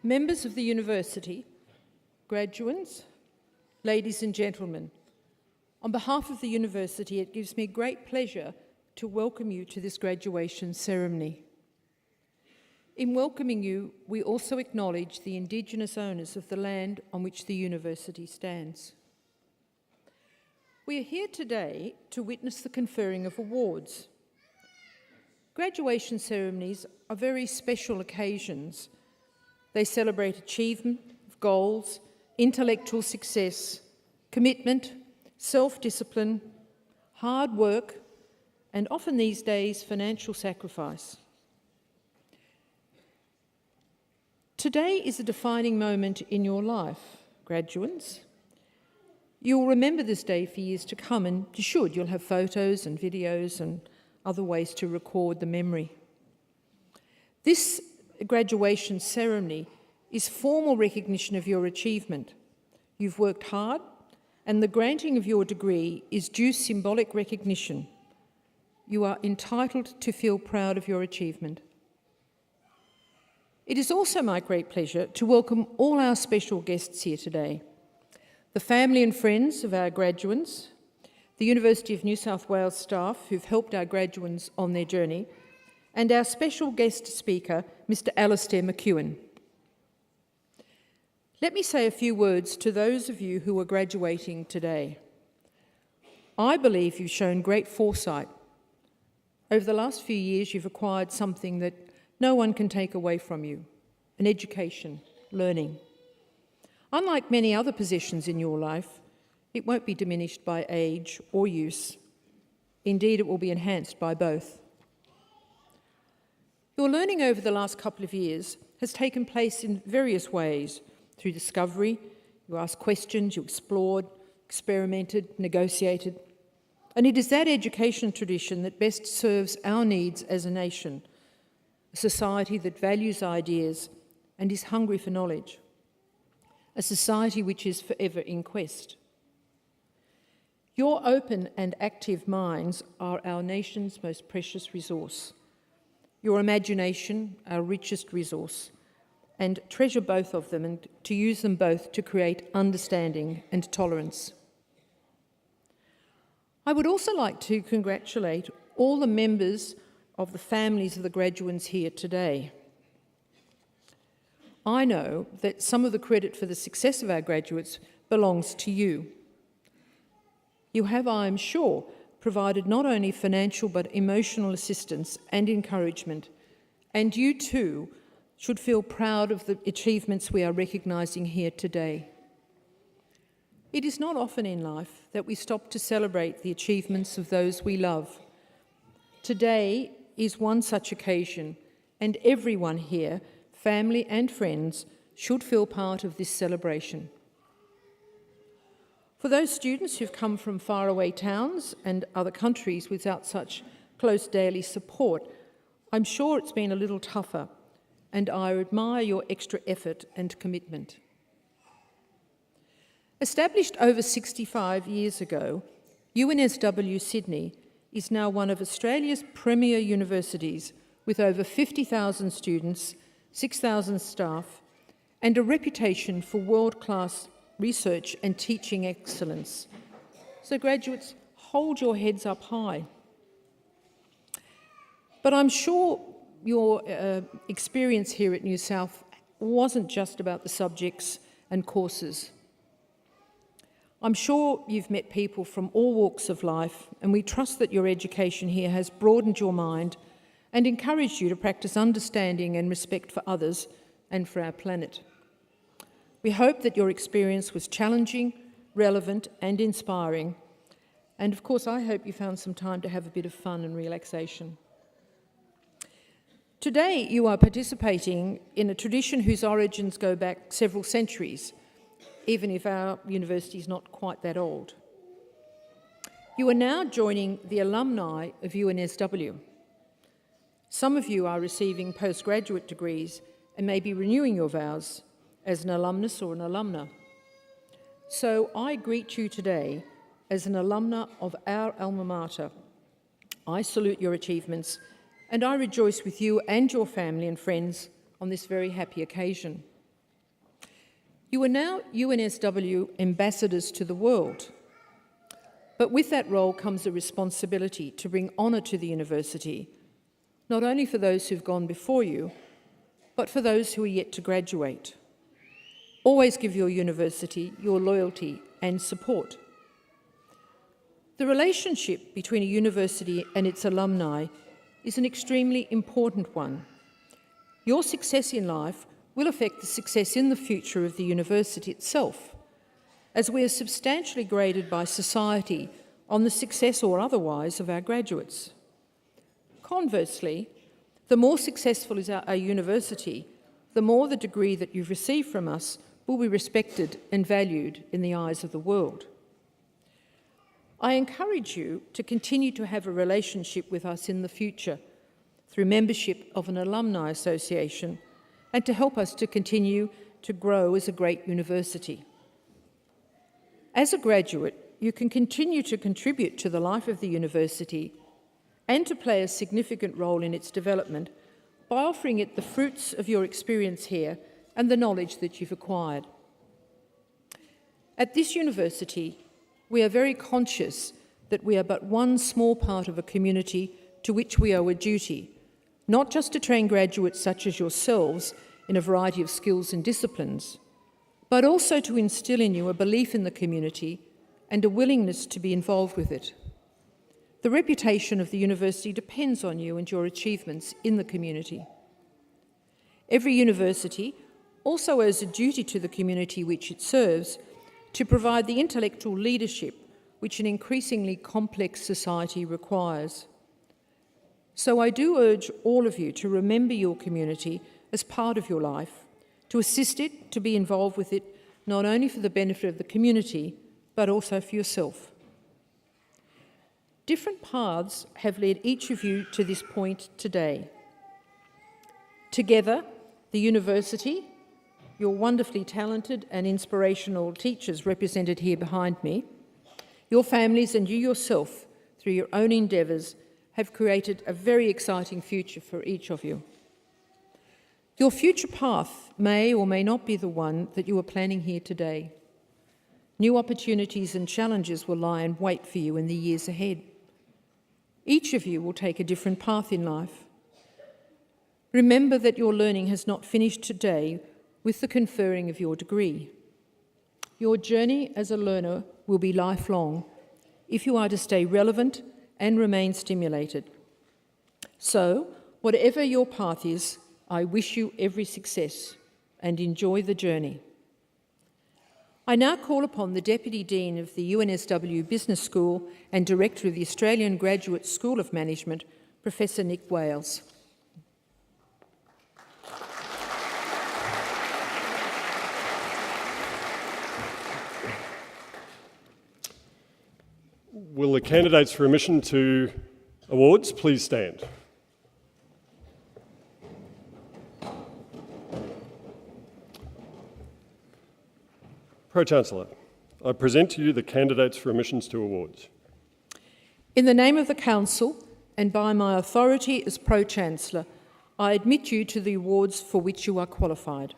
Members of the university, graduates, ladies and gentlemen, on behalf of the university, it gives me great pleasure to welcome you to this graduation ceremony. In welcoming you, we also acknowledge the Indigenous owners of the land on which the university stands. We are here today to witness the conferring of awards. Graduation ceremonies are very special occasions. They celebrate achievement, goals, intellectual success, commitment, self-discipline, hard work, and often these days, financial sacrifice. Today is a defining moment in your life, graduates. You'll remember this day for years to come, and you should. You'll have photos and videos and other ways to record the memory. This graduation ceremony is formal recognition of your achievement. You've worked hard, and the granting of your degree is due symbolic recognition. You are entitled to feel proud of your achievement. It is also my great pleasure to welcome all our special guests here today. The family and friends of our graduates, the University of New South Wales staff who've helped our graduates on their journey, and our special guest speaker, Mr. Alastair McEwen. Let me say a few words to those of you who are graduating today. I believe you've shown great foresight. Over the last few years, you've acquired something that no one can take away from you, an education, learning. Unlike many other possessions in your life, it won't be diminished by age or use. Indeed, it will be enhanced by both. Your learning over the last couple of years has taken place in various ways. Through discovery, you asked questions, you explored, experimented, negotiated. And it is that education tradition that best serves our needs as a nation, a society that values ideas and is hungry for knowledge, a society which is forever in quest. Your open and active minds are our nation's most precious resource. Your imagination, our richest resource, and treasure both of them and to use them both to create understanding and tolerance. I would also like to congratulate all the members of the families of the graduates here today. I know that some of the credit for the success of our graduates belongs to you. You have, I am sure, provided not only financial but emotional assistance and encouragement, and you too should feel proud of the achievements we are recognising here today. It is not often in life that we stop to celebrate the achievements of those we love. Today is one such occasion, and everyone here, family and friends, should feel part of this celebration. For those students who've come from faraway towns and other countries without such close daily support, I'm sure it's been a little tougher, and I admire your extra effort and commitment. Established over 65 years ago, UNSW Sydney is now one of Australia's premier universities with over 50,000 students, 6,000 staff, and a reputation for world-class research and teaching excellence. So graduates, hold your heads up high. But I'm sure your experience here at New South wasn't just about the subjects and courses. I'm sure you've met people from all walks of life, and we trust that your education here has broadened your mind and encouraged you to practice understanding and respect for others and for our planet. We hope that your experience was challenging, relevant and inspiring. And of course, I hope you found some time to have a bit of fun and relaxation. Today, you are participating in a tradition whose origins go back several centuries, even if our university is not quite that old. You are now joining the alumni of UNSW. Some of you are receiving postgraduate degrees and may be renewing your vows as an alumnus or an alumna. So I greet you today as an alumna of our alma mater. I salute your achievements and I rejoice with you and your family and friends on this very happy occasion. You are now UNSW ambassadors to the world. But with that role comes a responsibility to bring honour to the university, not only for those who've gone before you, but for those who are yet to graduate. Always give your university your loyalty and support. The relationship between a university and its alumni is an extremely important one. Your success in life will affect the success in the future of the university itself, as we are substantially graded by society on the success or otherwise of our graduates. Conversely, the more successful is our university, the more the degree that you've received from us will be respected and valued in the eyes of the world. I encourage you to continue to have a relationship with us in the future through membership of an alumni association and to help us to continue to grow as a great university. As a graduate, you can continue to contribute to the life of the university and to play a significant role in its development by offering it the fruits of your experience here and the knowledge that you've acquired. At this university, we are very conscious that we are but one small part of a community to which we owe a duty, not just to train graduates such as yourselves in a variety of skills and disciplines, but also to instil in you a belief in the community and a willingness to be involved with it. The reputation of the university depends on you and your achievements in the community. Every university also owes a duty to the community which it serves to provide the intellectual leadership which an increasingly complex society requires. So I do urge all of you to remember your community as part of your life, to assist it, to be involved with it, not only for the benefit of the community, but also for yourself. Different paths have led each of you to this point today. Together, the university, your wonderfully talented and inspirational teachers represented here behind me, your families and you yourself, through your own endeavours, have created a very exciting future for each of you. Your future path may or may not be the one that you are planning here today. New opportunities and challenges will lie in wait for you in the years ahead. Each of you will take a different path in life. Remember that your learning has not finished today with the conferring of your degree. Your journey as a learner will be lifelong if you are to stay relevant and remain stimulated. So, whatever your path is, I wish you every success and enjoy the journey. I now call upon the Deputy Dean of the UNSW Business School and Director of the Australian Graduate School of Management, Professor Nick Wales. Will the candidates for admission to awards please stand? Pro-Chancellor, I present to you the candidates for admissions to awards. In the name of the Council and by my authority as Pro-Chancellor, I admit you to the awards for which you are qualified.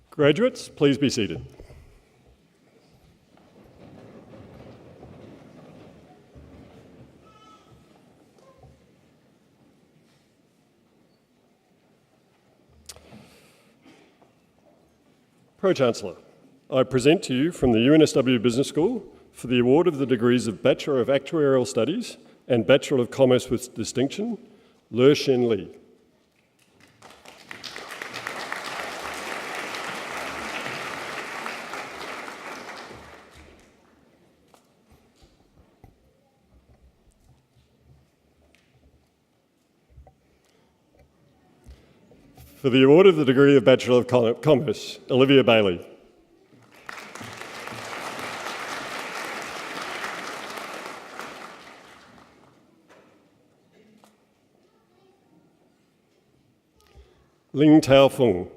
Graduates, please be seated. Pro-Chancellor, I present to you from the UNSW Business School for the award of the degrees of Bachelor of Actuarial Studies and Bachelor of Commerce with Distinction, Le Shen Li. For the award of the degree of Bachelor of Commerce, Olivia Bailey. Ling Tao Fung.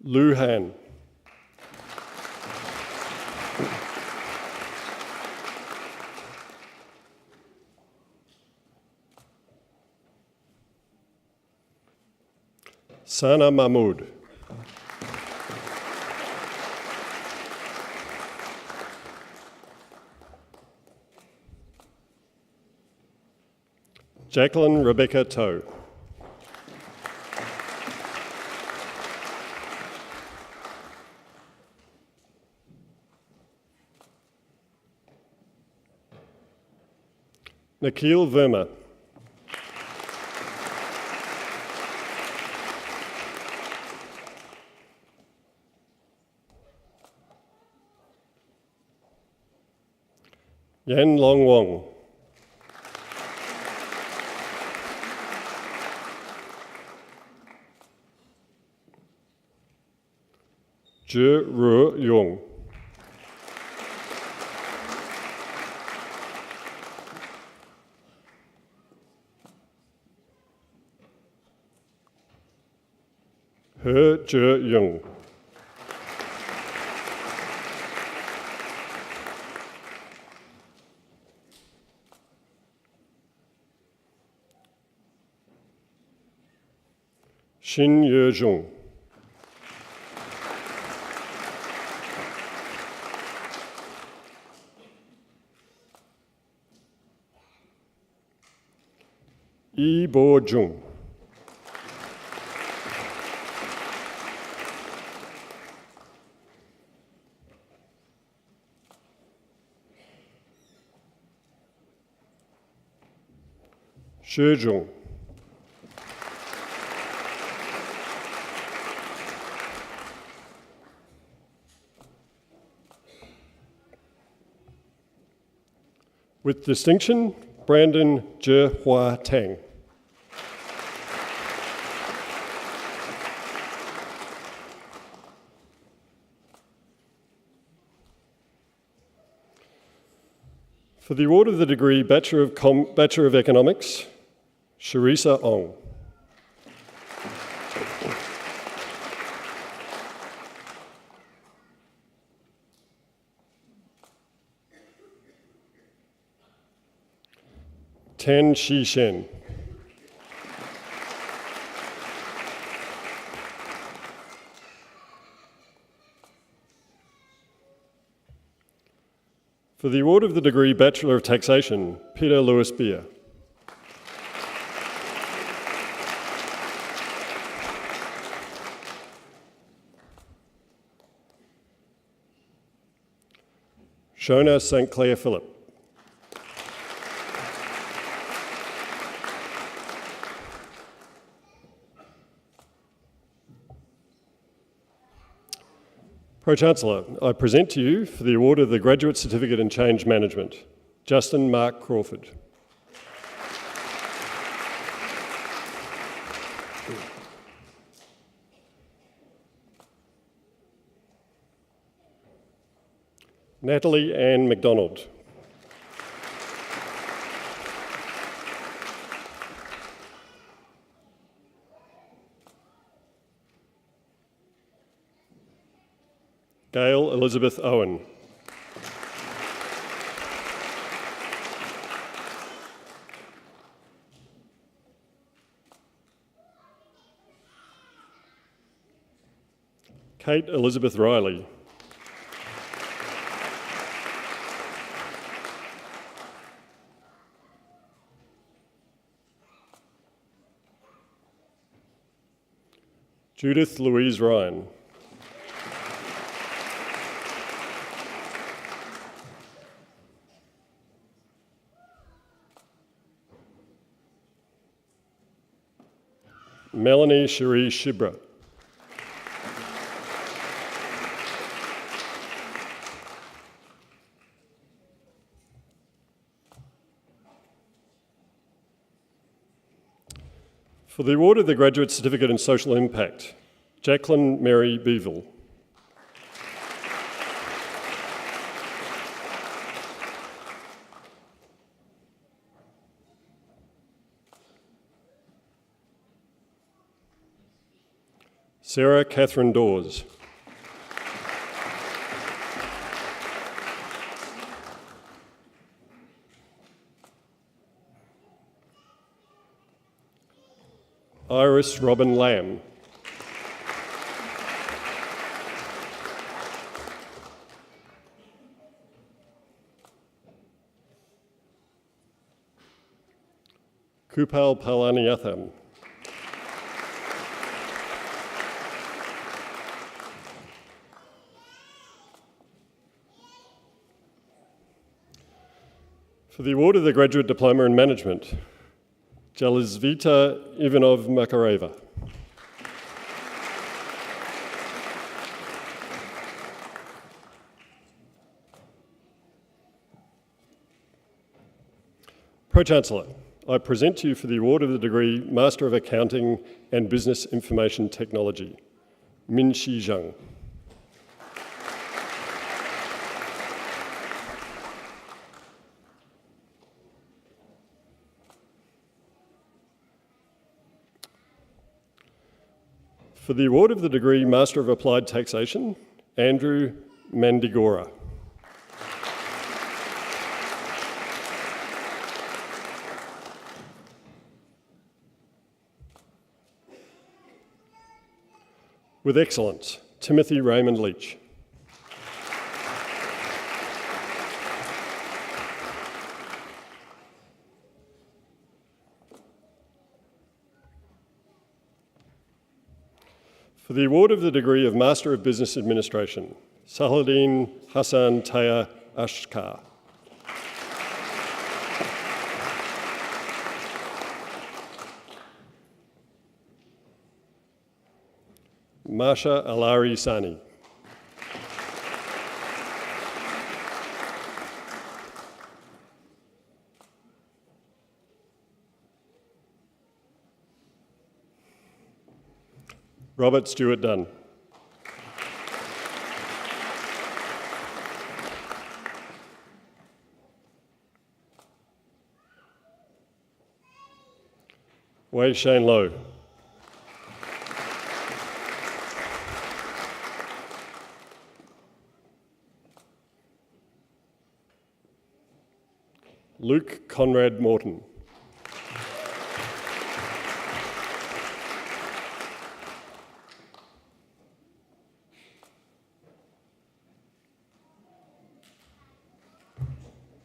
Lu Han. Sana Mahmood. Jacqueline Rebecca Toe. Nikhil Verma. Yan Long Wong. Zhe Ru Yong. He Zhe Yong. Xin Ye Zhong. Yi Bo Jung. Shi Zhong. With distinction, Brandon Zhe Hua Tang. For the award of the degree Bachelor of Economics, Sharisa Ong. Tan Shi Shen. For the award of the degree Bachelor of Taxation, Peter Lewis Beer. Shona St. Clair Phillip. Pro-Chancellor, I present to you for the award of the Graduate Certificate in Change Management, Justin Mark Crawford. Natalie Ann McDonald. Gail Elizabeth Owen. Kate Elizabeth Riley. Judith Louise Ryan. Melanie Cherie Shibra. For the award of the Graduate Certificate in Social Impact, Jacqueline Mary Beeville. Sarah Catherine Dawes. Iris Robin Lamb. Kupal Palaniatham. For the award of the Graduate Diploma in Management, Jelizvita Ivanov Makareva. Pro-Chancellor, I present to you for the award of the degree Master of Accounting and Business Information Technology, Minxi Zhang. For the award of the degree Master of Applied Taxation, Andrew Mandigora. With excellence, Timothy Raymond Leach. For the award of the degree of Master of Business Administration, Saladin Hassan Taya Ashkar. Marsha Alari Sani. Robert Stewart Dunn. Wei Shane Lowe. Luke Conrad Morton.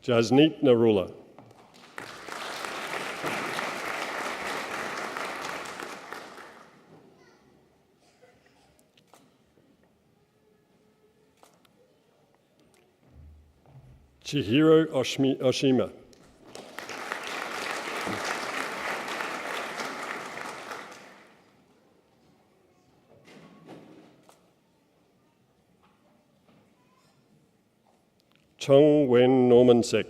Jasneet Narula. Chihiro Oshima. Chong Wen Norman Sek.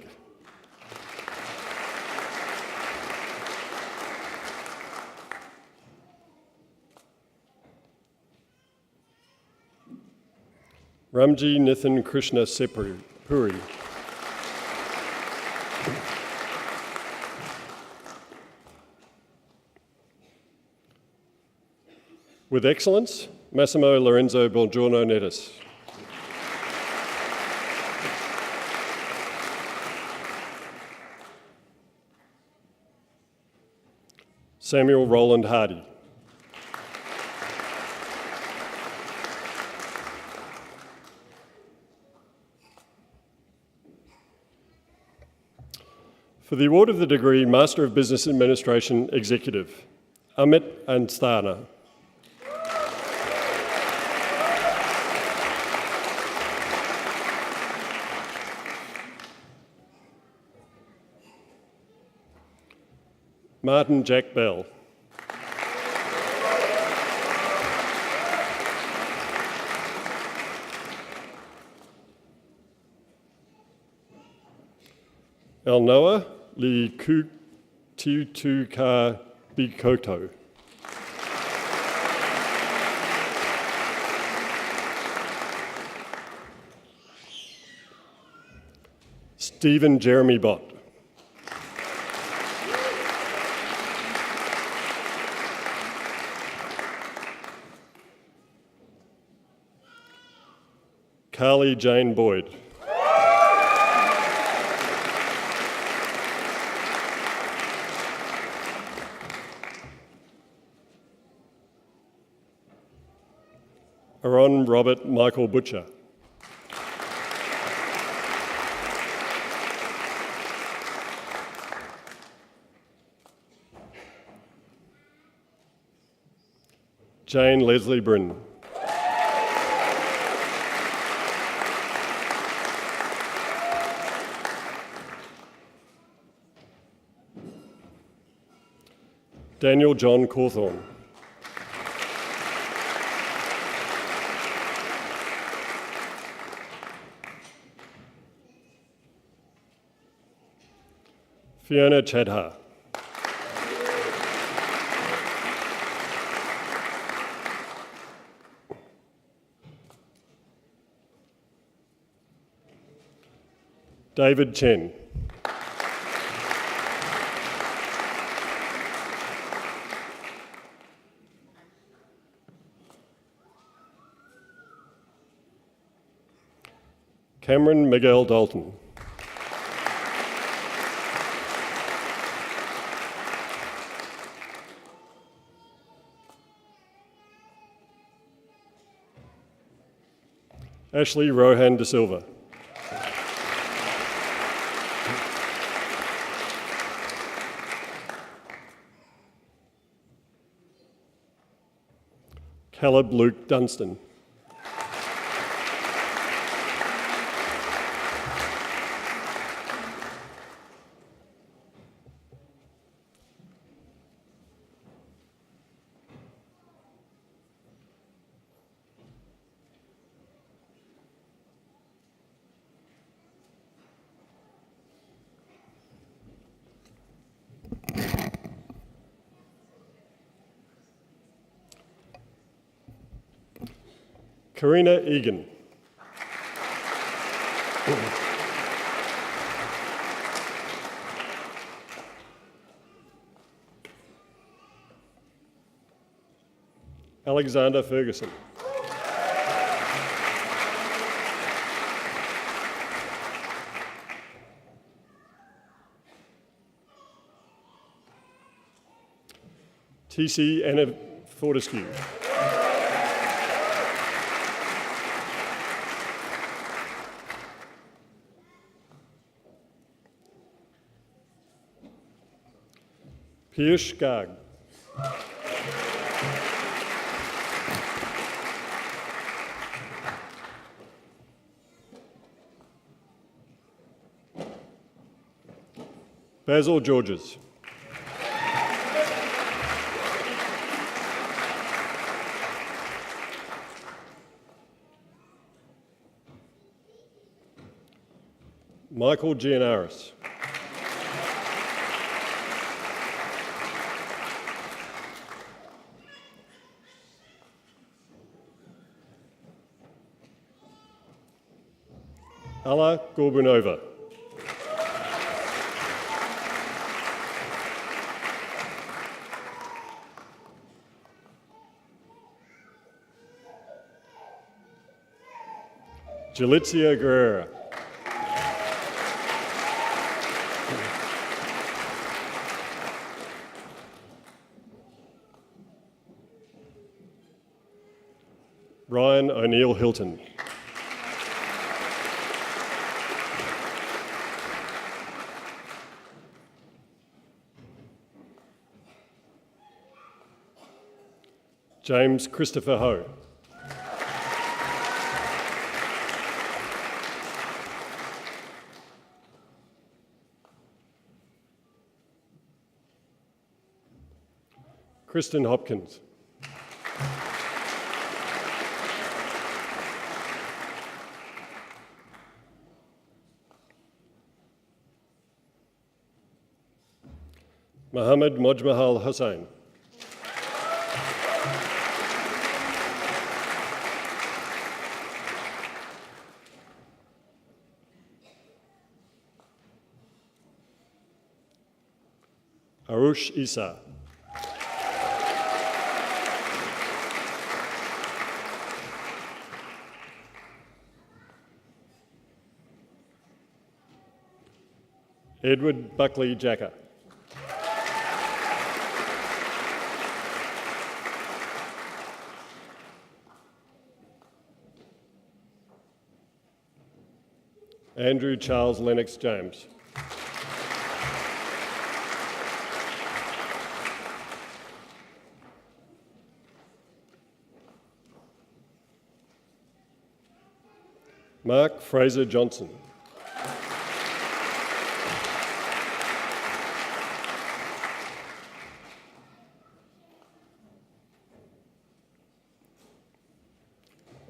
Ramji Nithin Krishna Sepuri. With excellence, Massimo Lorenzo Bongiorno Nettis. Samuel Roland Hardy. For the award of the degree Master of Business Administration Executive, Amit Ansthana. Martin Jack Bell. Elnoa Li Kutiutuka Bikoto. Stephen Jeremy Bott. Carly Jane Boyd. Aaron Robert Michael Butcher. Jane Leslie Bryn. Daniel John Cawthorne. Fiona Chadha. David Chen. Cameron Miguel Dalton. Ashley Rohan De Silva. Caleb Luke Dunstan. Karina Egan. Alexander Ferguson. TC Anna Fortescue. Piyush Garg. Basil Georges. Michael Gianaris. Alla Gorbunova. Jalitzia Guerrera. Ryan O'Neill Hilton. James Christopher Ho. Kristen Hopkins. Mohammed Mojmahal Hussain. Arush Isa. Edward Buckley Jacker. Andrew Charles Lennox James. Mark Fraser Johnson.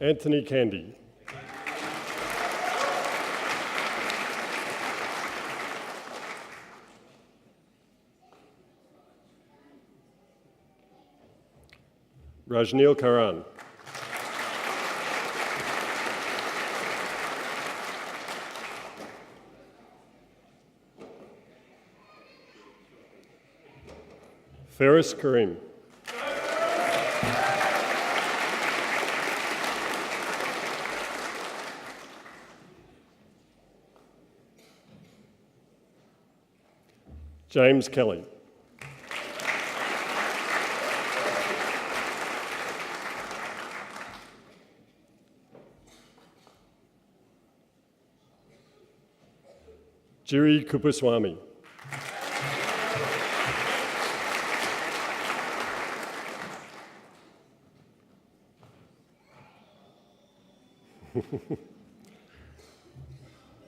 Anthony Candy. Rajneel Karan. Ferris Karim. James Kelly. Jiri Kupaswamy.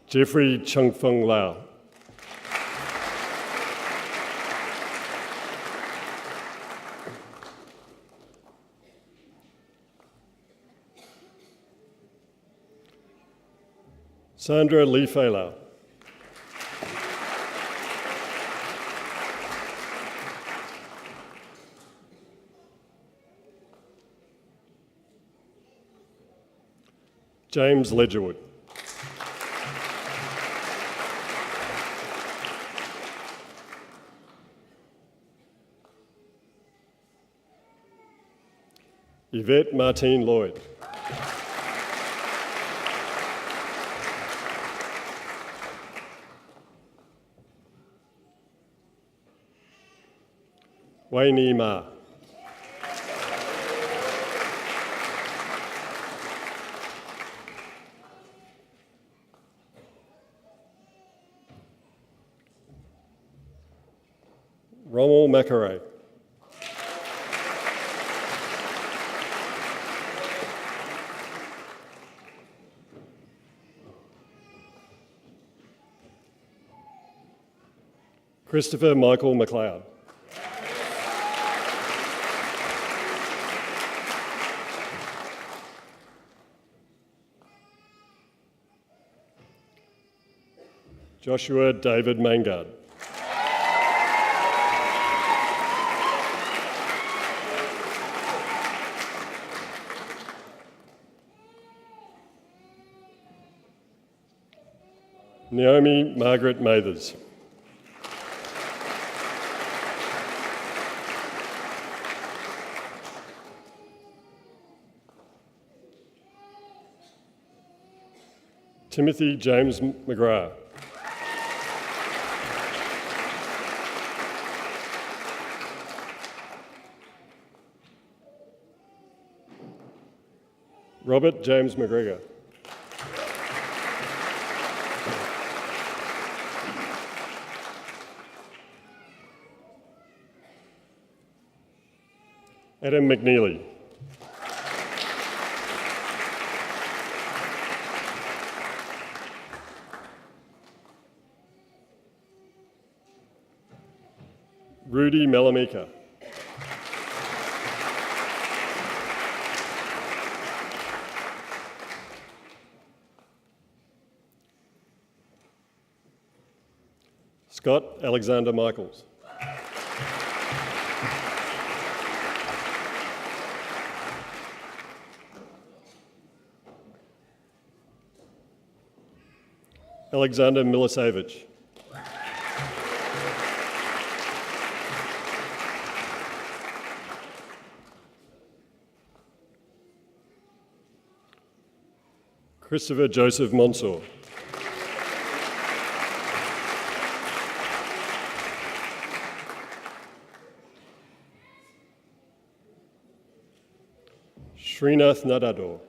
Jeffrey Chungfeng Lau. Sandra Lee Feilau. James Ledgerwood. Yvette Martine Lloyd. Wayne Ma. Rommel Macaray. Christopher Michael McLeod. Joshua David Maingard. Naomi Margaret Mathers. Timothy James McGrath. Robert James McGregor. Adam McNeely. Rudy Malamika. Scott Alexander Michaels. Alexander Milosevic. Christopher Joseph Monsor. Srinath Nadador.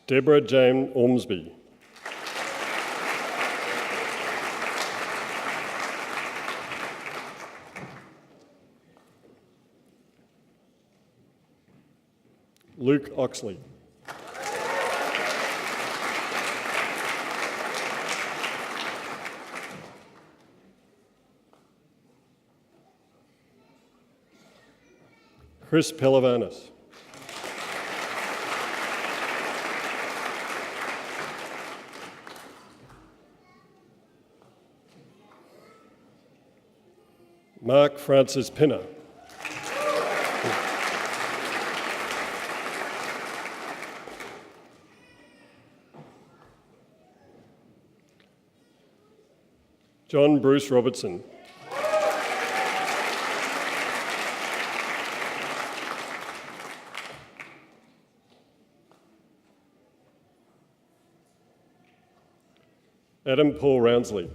Deborah Jane Ormsby. Luke Oxley. Chris Pelavanis. Mark Francis Pinner. John Bruce Robertson. Adam Paul Roundsley.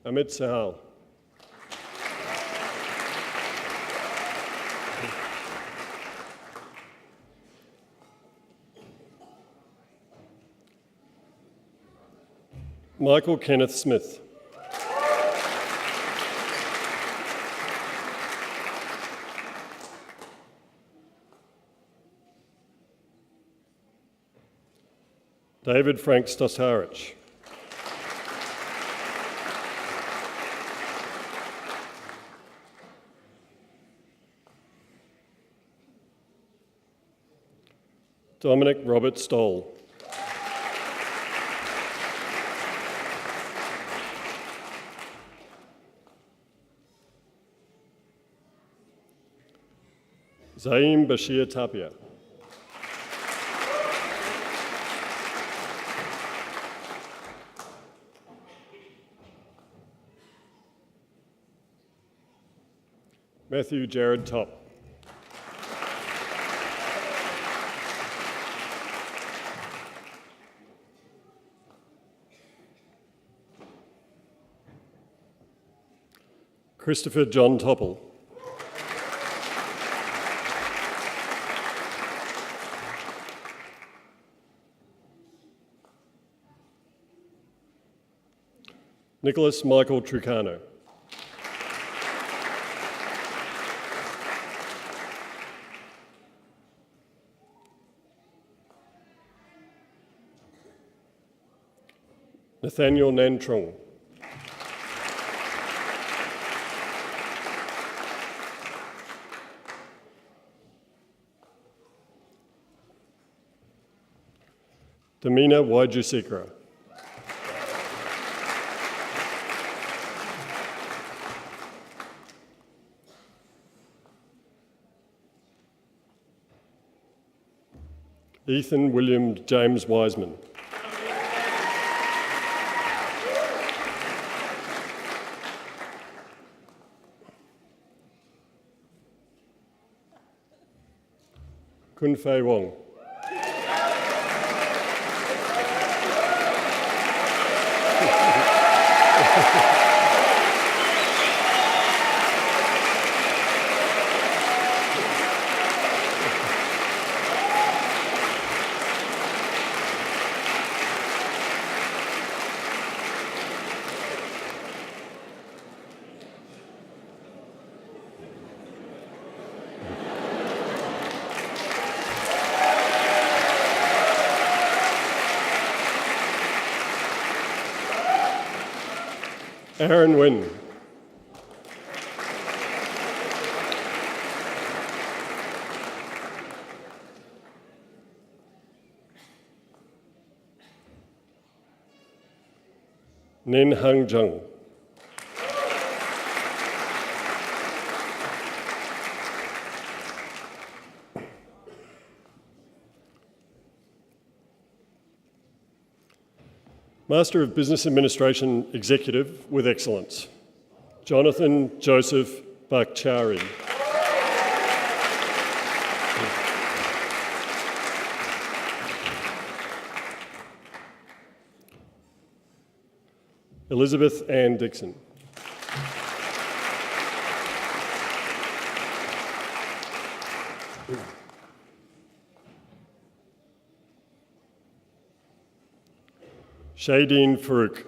Amit Sahal. Michael Kenneth Smith. David Frank Stosarich. Dominic Robert Stoll. Zaim Bashir Tapia. Matthew Jared Top. Christopher John Topple. Nicholas Michael Trucano. Nathaniel Nantrong. Damina Waijusikra. Ethan William James Wiseman. Kun Fei Wong. Aaron Wynn. Nin Hang Jung. Master of Business Administration Executive with Excellence, Jonathan Joseph Bakhtiari. Elizabeth Ann Dixon. Shadeen Farouk.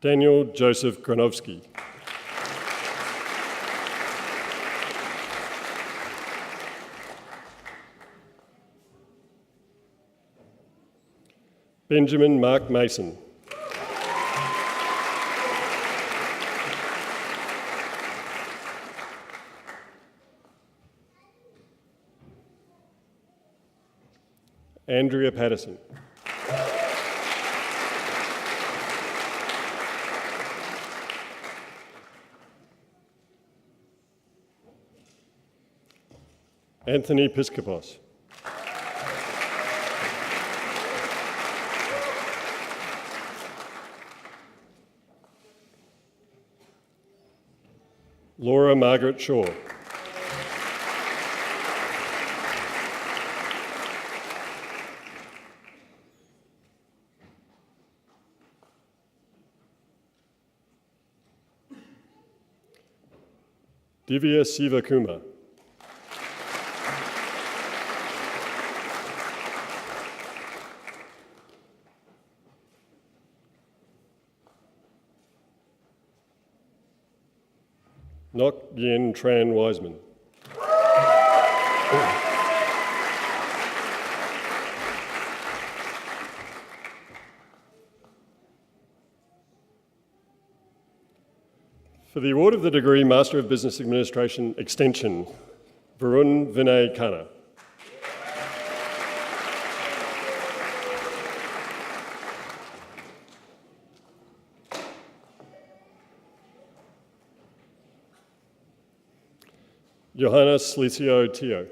Daniel Joseph Granovsky. Benjamin Mark Mason. Andrea Patterson. Anthony Piskopos. Laura Margaret Shaw. Divya Sivakumar. Nok Yen Tran Wiseman. For the award of the degree Master of Business Administration Extension, Varun Vinay Khanna. Johanna Slicio Tio.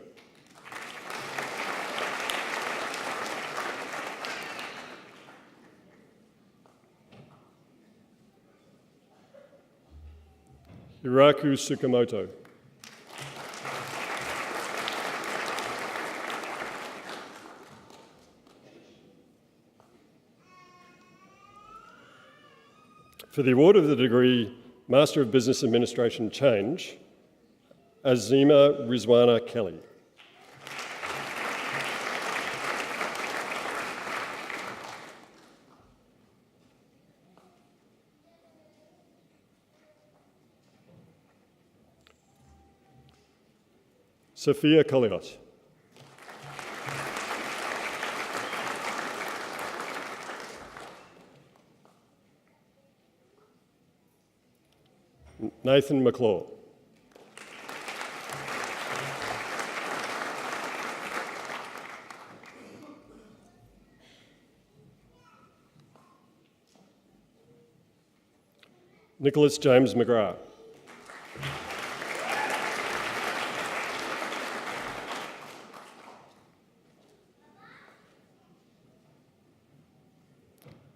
Hiraku Tsukamoto. For the award of the degree Master of Business Administration Change, Azima Rizwana Kelly. Sophia Kolios. Nathan McClaw. Nicholas James McGrath.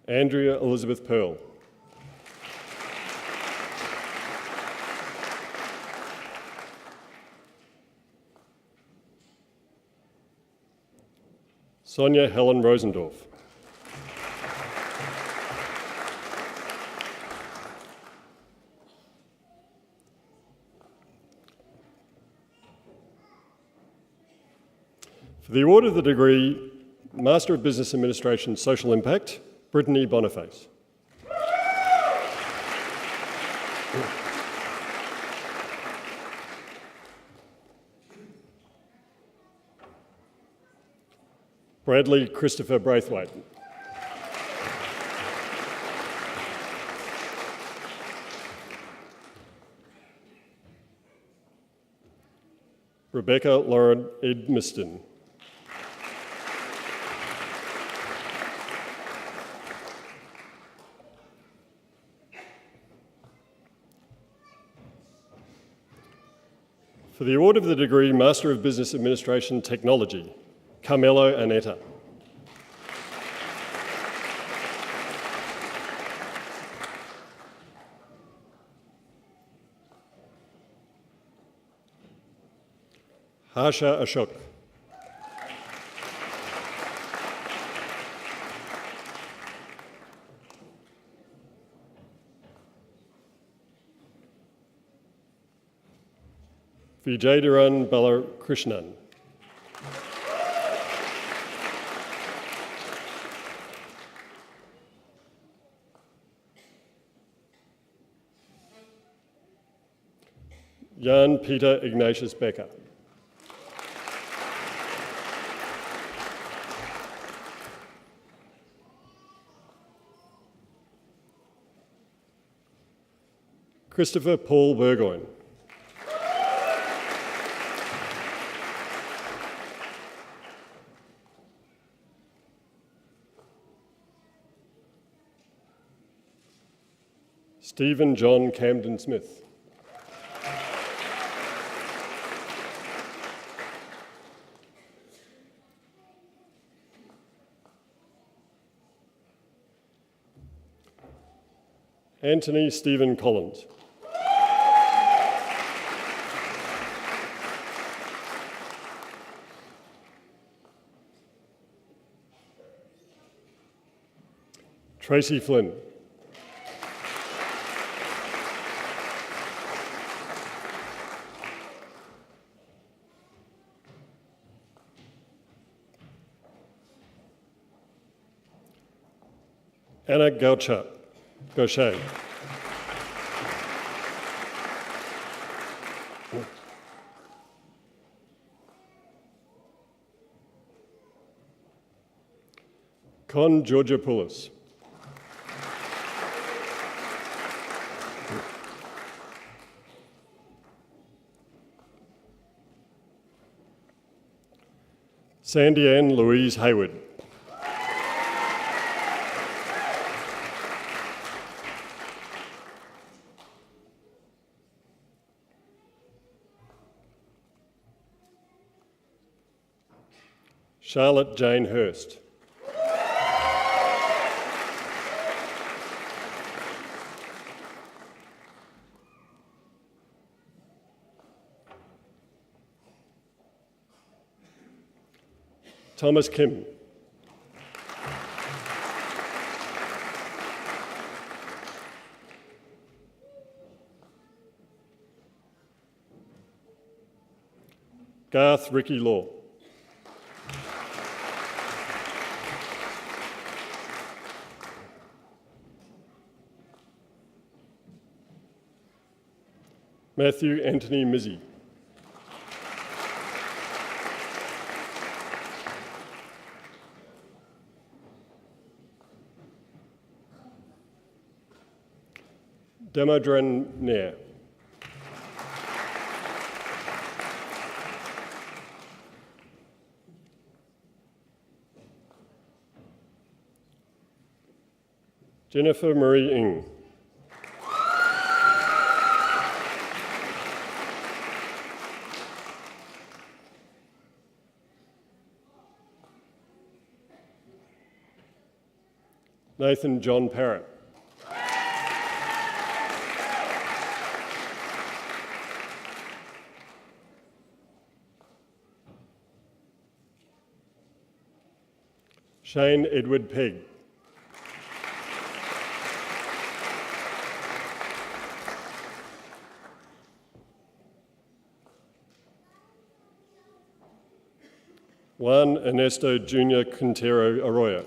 Andrea Elizabeth Pearl. Sonia Helen Rosendorf. For the award of the degree Master of Business Administration Social Impact, Brittany Boniface. Bradley Christopher Braithwaite. Rebecca Lauren Edmiston. For the award of the degree Master of Business Administration Technology, Carmelo Aneta. Harsha Ashok. Vijaydaran Balakrishnan. Jan Peter Ignatius Becker. Christopher Paul Burgoyne. Stephen John Camden Smith. Anthony Stephen Collins. Tracy Flynn. Anna Gaucher. Gaucher. Con Georgopoulos. Sandy Ann Louise Hayward. Charlotte Jane Hurst. Thomas Kim. Garth Ricky Law. Matthew Anthony Mizzy. Damodran Nair. Jennifer Marie Ng. Nathan John Parrott. Shane Edward Pegg. Juan Ernesto Jr. Quintero Arroyo.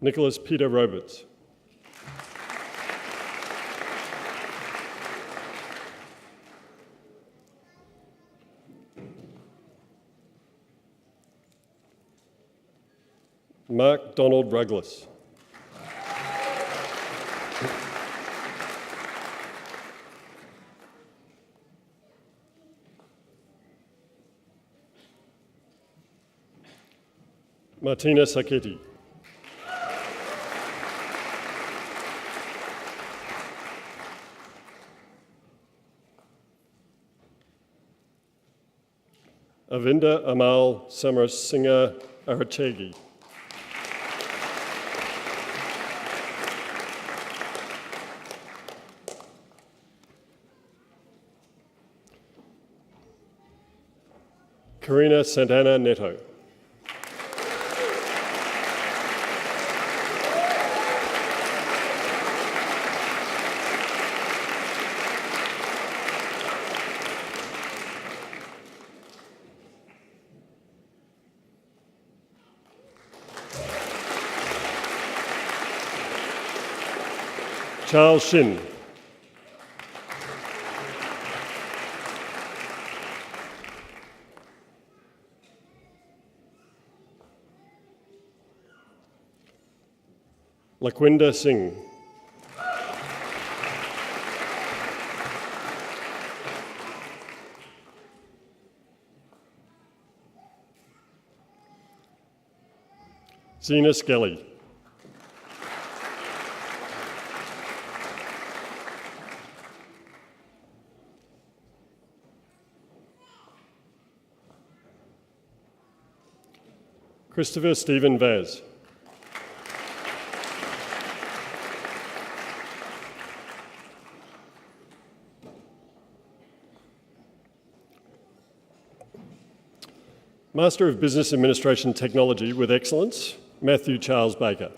Nicholas Peter Roberts. Mark Donald Ruglis. Martina Sacchetti. Avinda Amal Samarasinghe Arachegi. Karina Santana Neto. Charles Shin. Lakwinda Singh. Zena Skelly. Christopher Stephen Vaz. Master of Business Administration Technology with Excellence, Matthew Charles Baker.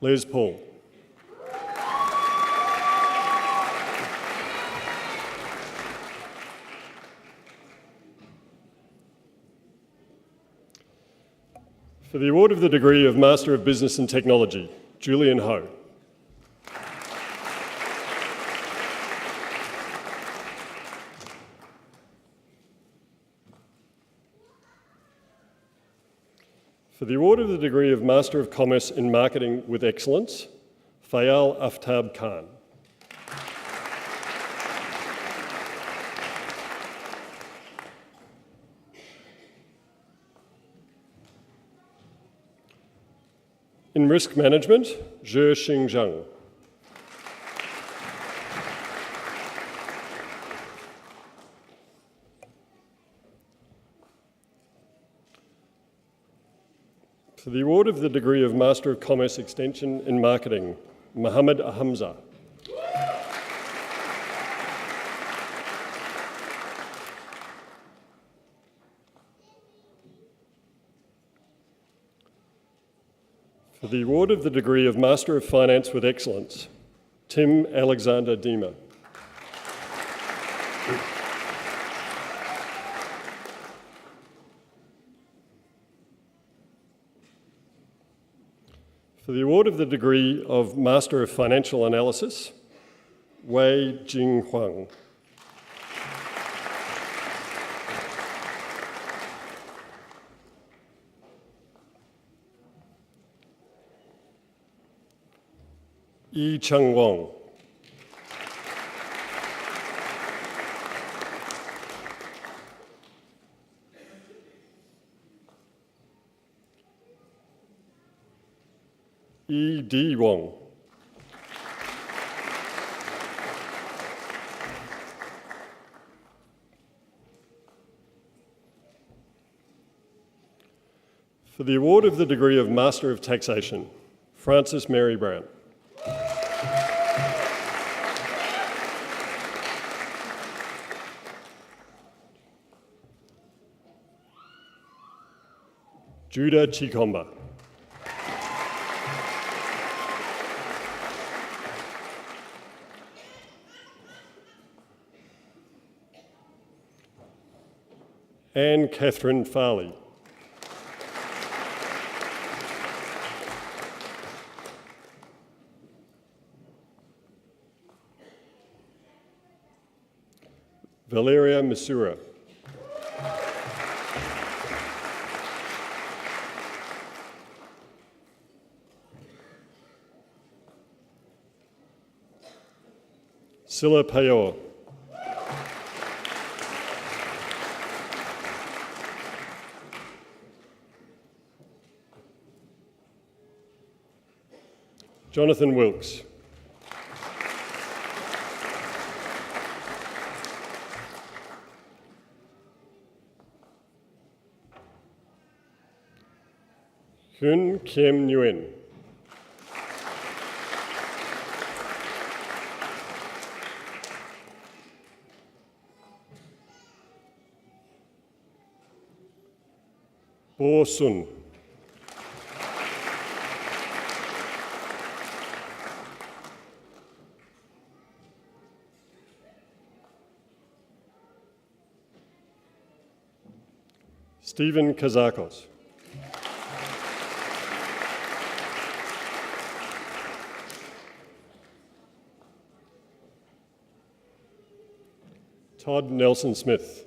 Les Paul. For the award of the degree of Master of Business and Technology, Julian Ho. For the award of the degree of Master of Commerce in Marketing with Excellence, Fayal Aftab Khan. In Risk Management, Zhe Xingzheng. For the award of the degree of Master of Commerce Extension in Marketing, Mohammed Hamza. For the award of the degree of Master of Finance with Excellence, Tim Alexander Dima. For the award of the degree of Master of Financial Analysis, Wei Jing Huang. Yi Chung Wong. Yi Di Wong. For the award of the degree of Master of Taxation, Frances Mary Brown. Judah Chikomba. Anne Catherine Farley. Valeria Misura. Silla Payor. Jonathan Wilkes. Hyun Kiem Nguyen. Bo Sun. Stephen Kazakos. Todd Nelson Smith.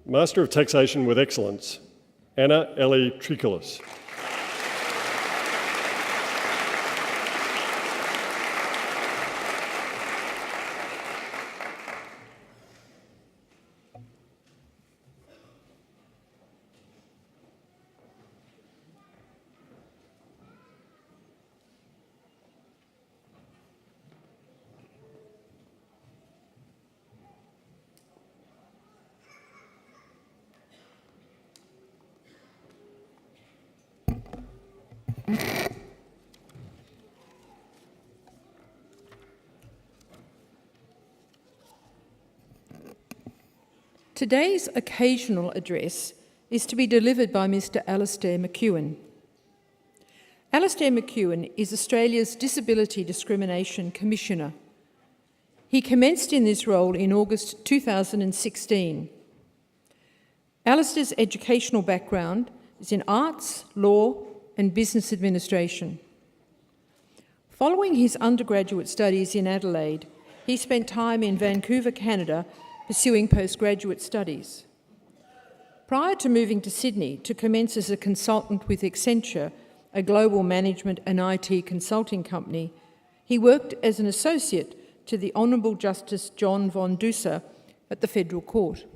Master of Taxation with Excellence, Anna Ellie Trikolis. Today's occasional address is to be delivered by Mr. Alastair McEwen. Alastair McEwen is Australia's Disability Discrimination Commissioner. He commenced in this role in August 2016. Alastair's educational background is in arts, law, and business administration. Following his undergraduate studies in Adelaide, he spent time in Vancouver, Canada, pursuing postgraduate studies. Prior to moving to Sydney to commence as a consultant with Accenture, a global management and IT consulting company, he worked as an associate to the Honourable Justice John von Duser at the Federal Court.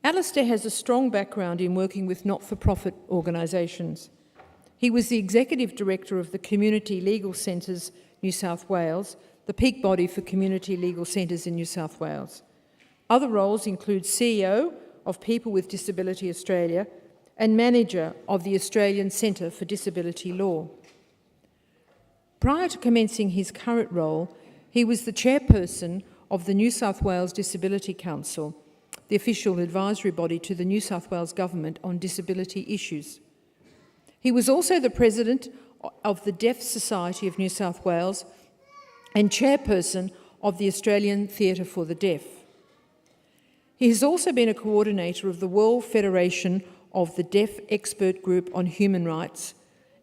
Alastair has a strong background in working with not-for-profit organisations. He was the Executive Director of the Community Legal Centres New South Wales, the peak body for community legal centres in New South Wales. Other roles include CEO of People with Disability Australia and manager of the Australian Centre for Disability Law. Prior to commencing his current role, he was the chairperson of the New South Wales Disability Council, the official advisory body to the New South Wales Government on disability issues. He was also the president of the Deaf Society of New South Wales and chairperson of the Australian Theatre for the Deaf. He has also been a coordinator of the World Federation of the Deaf Expert Group on Human Rights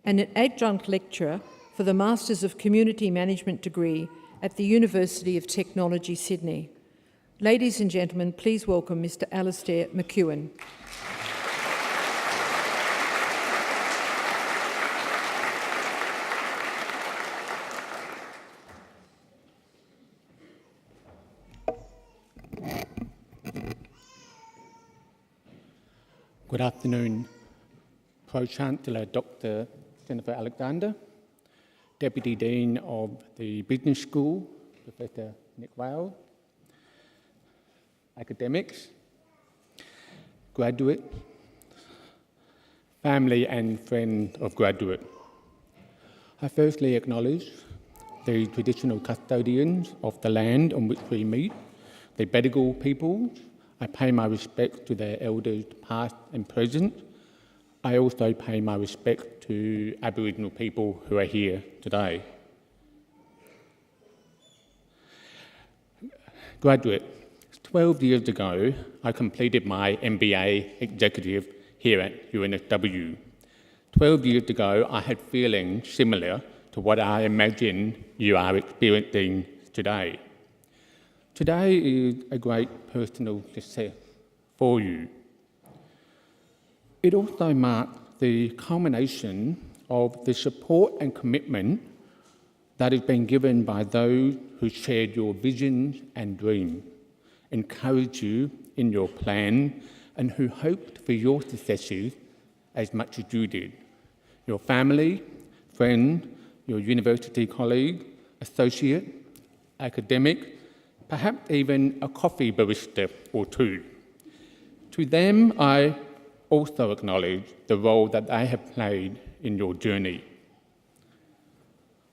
and an adjunct lecturer for the Masters of Community Management degree at the University of Technology, Sydney. Ladies and gentlemen, please welcome Mr. Alastair McEwen. Good afternoon, Pro-Chancellor Dr. Jennifer Alexander, Deputy Dean of the Business School, Professor Nick Wales, academics, graduate, family and friends of graduate. I firstly acknowledge the traditional custodians of the land on which we meet, the Bedigal people. I pay my respects to their elders past and present. I also pay my respect to Aboriginal people who are here today. Graduate, 12 years ago, I completed my MBA executive here at UNSW. 12 years ago, I had feelings similar to what I imagine you are experiencing today. Today is a great personal success for you. It also marks the culmination of the support and commitment that has been given by those who shared your visions and dreams, encouraged you in your plan, and who hoped for your successes as much as you did. Your family, friend, your university colleague, associate, academic, perhaps even a coffee barista or two. To them, I also acknowledge the role that they have played in your journey.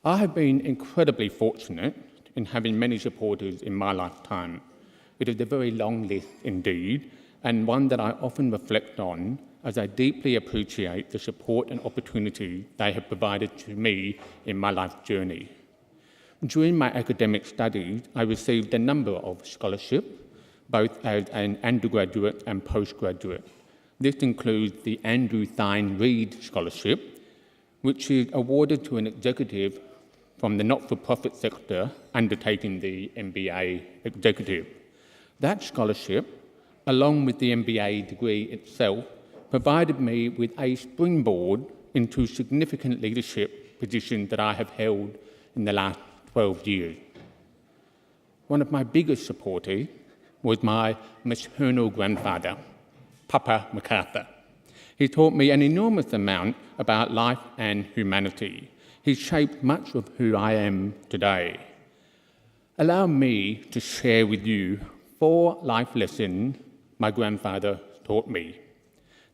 I have been incredibly fortunate in having many supporters in my lifetime. It is a very long list indeed, and one that I often reflect on as I deeply appreciate the support and opportunity they have provided to me in my life journey. During my academic studies, I received a number of scholarships, both as an undergraduate and postgraduate. This includes the Andrew Thine Reid Scholarship, which is awarded to an executive from the not-for-profit sector undertaking the MBA executive. That scholarship, along with the MBA degree itself, provided me with a springboard into significant leadership positions that I have held in the last 12 years. One of my biggest supporters was my maternal grandfather, Papa MacArthur. He taught me an enormous amount about life and humanity. He shaped much of who I am today. Allow me to share with you 4 life lessons my grandfather taught me,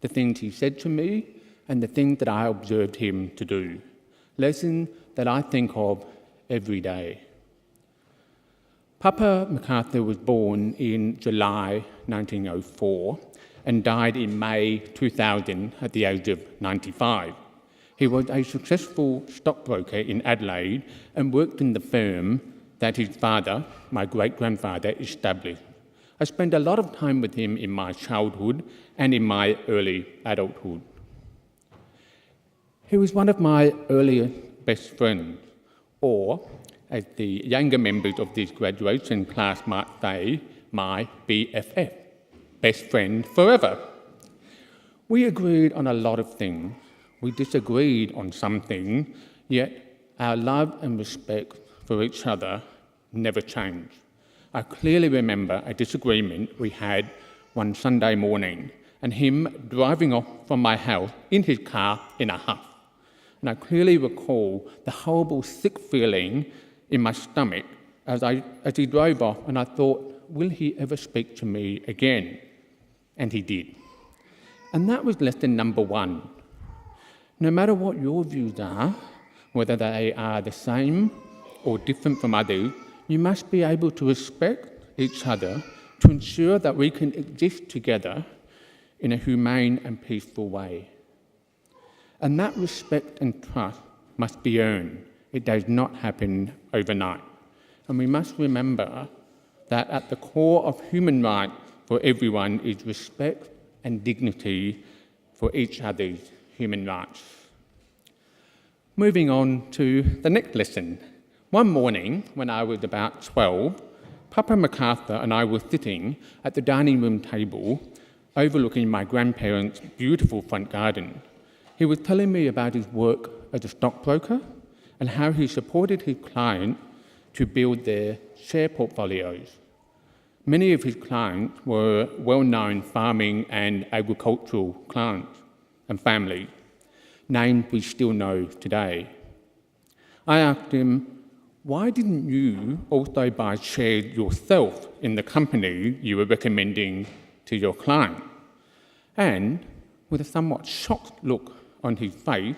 the things he said to me and the things that I observed him to do, lessons that I think of every day. Papa MacArthur was born in July 1904 and died in May 2000 at the age of 95. He was a successful stockbroker in Adelaide and worked in the firm that his father, my great-grandfather, established. I spent a lot of time with him in my childhood and in my early adulthood. He was one of my earlier best friends, or, as the younger members of this graduation class might say, my BFF, best friend forever. We agreed on a lot of things. We disagreed on some things, yet our love and respect for each other never changed. I clearly remember a disagreement we had one Sunday morning and him driving off from my house in his car in a huff. And I clearly recall the horrible sick feeling in my stomach as he drove off, and I thought, will he ever speak to me again? And he did. And that was lesson number 1. No matter what your views are, whether they are the same or different from others, you must be able to respect each other to ensure that we can exist together in a humane and peaceful way. And that respect and trust must be earned. It does not happen overnight. And we must remember that at the core of human rights for everyone is respect and dignity for each other's human rights. Moving on to the next lesson. One morning, when I was about 12, Papa MacArthur and I were sitting at the dining room table overlooking my grandparents' beautiful front garden. He was telling me about his work as a stockbroker and how he supported his clients to build their share portfolios. Many of his clients were well-known farming and agricultural clients and families, names we still know today. I asked him, why didn't you also buy shares yourself in the company you were recommending to your client? And with a somewhat shocked look on his face,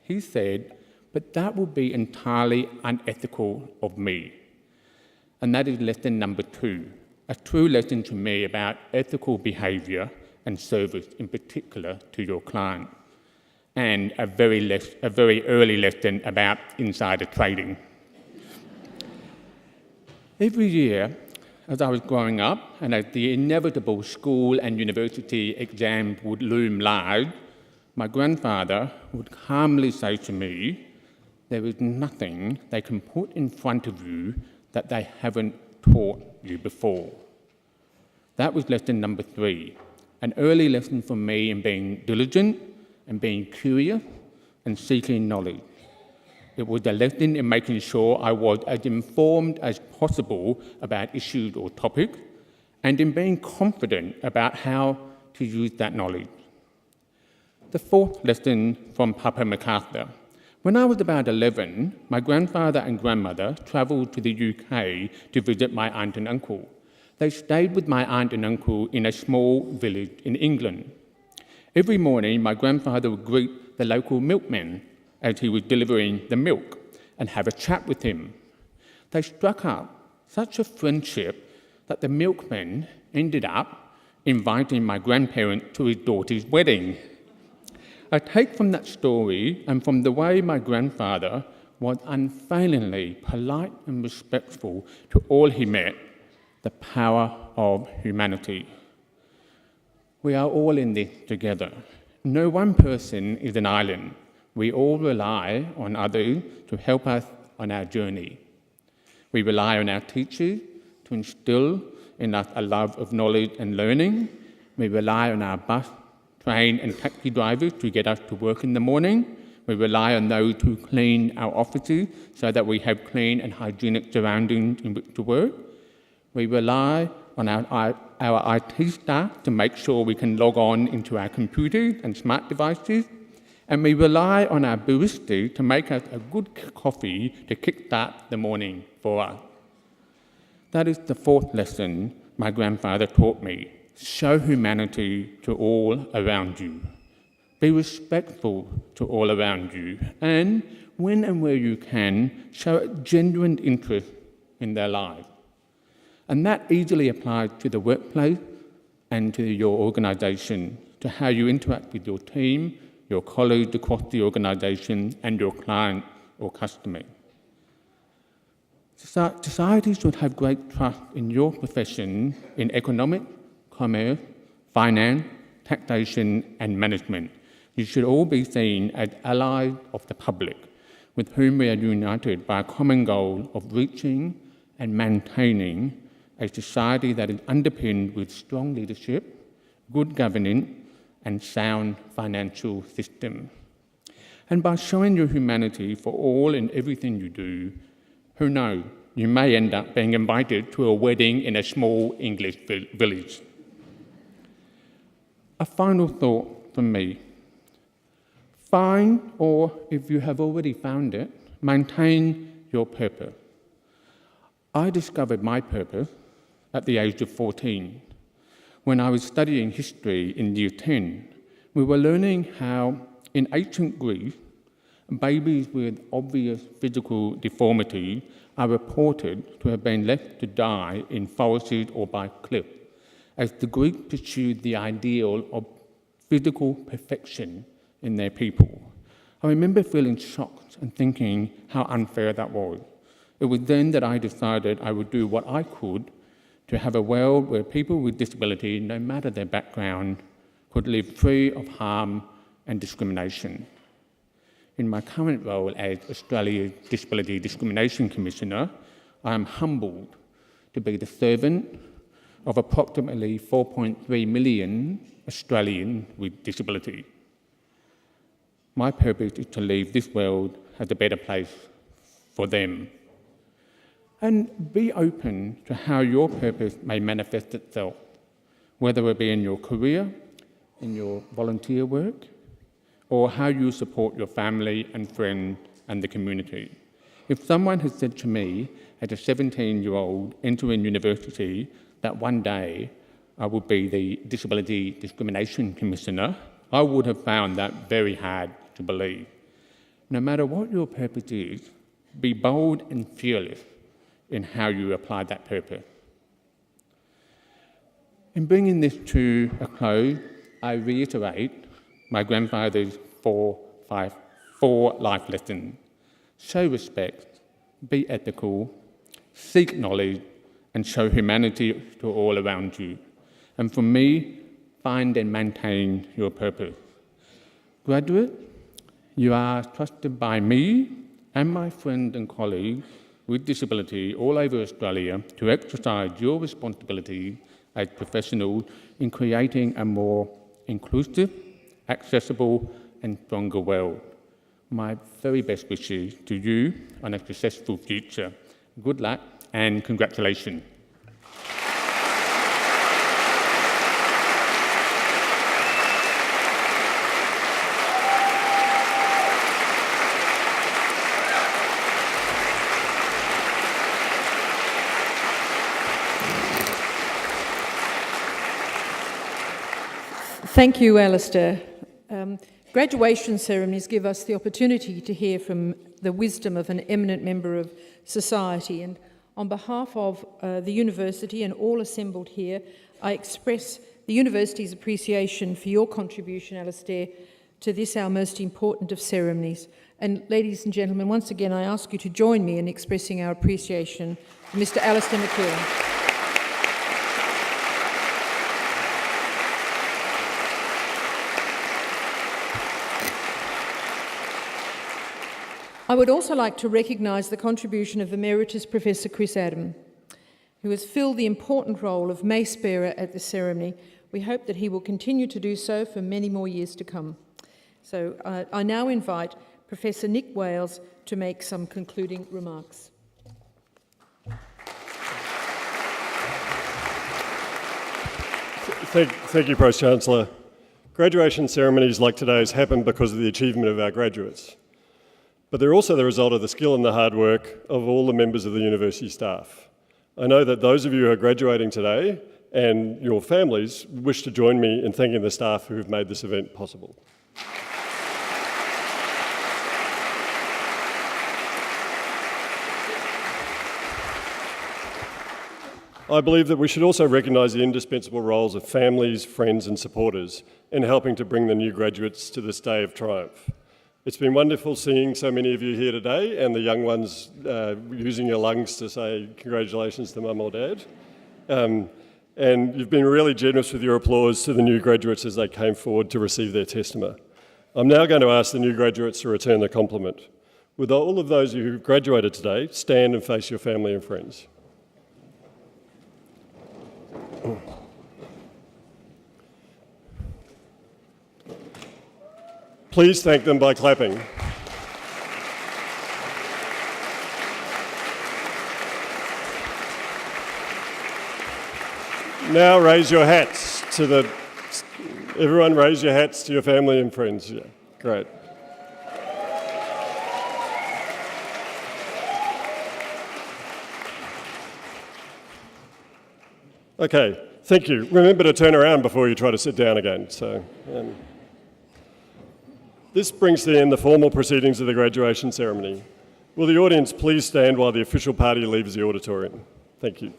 he said, but that would be entirely unethical of me. And that is lesson number 2, a true lesson to me about ethical behaviour and service, in particular to your client, and a very early lesson about insider trading. Every year, as I was growing up, and as the inevitable school and university exams would loom large, my grandfather would calmly say to me, there is nothing they can put in front of you that they haven't taught you before. That was lesson number 3, an early lesson for me in being diligent and being curious and seeking knowledge. It was a lesson in making sure I was as informed as possible about issues or topics, and in being confident about how to use that knowledge. The 4th lesson from Papa MacArthur. When I was about 11, my grandfather and grandmother travelled to the UK to visit my aunt and uncle. They stayed with my aunt and uncle in a small village in England. Every morning, my grandfather would greet the local milkman as he was delivering the milk and have a chat with him. They struck up such a friendship that the milkman ended up inviting my grandparents to his daughter's wedding. I take from that story and from the way my grandfather was unfailingly polite and respectful to all he met, the power of humanity. We are all in this together. No one person is an island. We all rely on others to help us on our journey. We rely on our teachers to instill in us a love of knowledge and learning. We rely on our bus, train and taxi drivers to get us to work in the morning. We rely on those who clean our offices so that we have clean and hygienic surroundings in which to work. We rely on our IT staff to make sure we can log on into our computers and smart devices. And we rely on our baristas to make us a good coffee to kickstart the morning for us. That is the fourth lesson my grandfather taught me. Show humanity to all around you. Be respectful to all around you. And when and where you can, show a genuine interest in their lives. And that easily applies to the workplace and to your organisation, to how you interact with your team, your colleagues across the organisation, and your client or customer. Society should have great trust in your profession in economic, commerce, finance, taxation, and management. You should all be seen as allies of the public, with whom we are united by a common goal of reaching and maintaining a society that is underpinned with strong leadership, good governance, and sound financial system. And by showing your humanity for all and everything you do, who knows, you may end up being invited to a wedding in a small English village. A final thought from me. Find, or if you have already found it, maintain your purpose. I discovered my purpose at the age of 14. When I was studying history in year 10, we were learning how in ancient Greece, babies with obvious physical deformity are reported to have been left to die in forests or by cliffs, as the Greeks pursued the ideal of physical perfection in their people. I remember feeling shocked and thinking how unfair that was. It was then that I decided I would do what I could to have a world where people with disability, no matter their background, could live free of harm and discrimination. In my current role as Australia's Disability Discrimination Commissioner, I am humbled to be the servant of approximately 4.3 million Australians with disability. My purpose is to leave this world as a better place for them. And be open to how your purpose may manifest itself, whether it be in your career, in your volunteer work, or how you support your family and friends and the community. If someone had said to me as a 17-year-old entering university that one day I would be the Disability Discrimination Commissioner, I would have found that very hard to believe. No matter what your purpose is, be bold and fearless in how you apply that purpose. In bringing this to a close, I reiterate my grandfather's four life lessons. Show respect, be ethical, seek knowledge, and show humanity to all around you. And for me, find and maintain your purpose. Graduate, you are trusted by me and my friends and colleagues with disability all over Australia to exercise your responsibility as professionals in creating a more inclusive, accessible and stronger world. My very best wishes to you on a successful future. Good luck and congratulations. Thank you, Alistair. Graduation ceremonies give us the opportunity to hear from the wisdom of an eminent member of society, and on behalf of the university and all assembled here, I express the university's appreciation for your contribution, Alistair, to this, our most important of ceremonies. And ladies and gentlemen, once again, I ask you to join me in expressing our appreciation to Mr. Alistair McKeown. I would also like to recognise the contribution of Emeritus Professor Chris Adam, who has filled the important role of mace bearer at the ceremony. We hope that he will continue to do so for many more years to come. So I now invite Professor Nick Wales to make some concluding remarks. Thank you, Pro-Chancellor. Graduation ceremonies like today's happen because of the achievement of our graduates. But they're also the result of the skill and the hard work of all the members of the university staff. I know that those of you who are graduating today and your families wish to join me in thanking the staff who have made this event possible. I believe that we should also recognise the indispensable roles of families, friends and supporters in helping to bring the new graduates to this day of triumph. It's been wonderful seeing so many of you here today and the young ones using your lungs to say congratulations to mum or dad. And you've been really generous with your applause to the new graduates as they came forward to receive their testima. I'm now going to ask the new graduates to return the compliment. With all of those who graduated today, stand and face your family and friends. Please thank them by clapping. Now raise your hats to everyone raise your hats to your family and friends. Yeah, great. Okay, thank you. Remember to turn around before you try to sit down again. This brings to the end the formal proceedings of the graduation ceremony. Will the audience please stand while the official party leaves the auditorium? Thank you.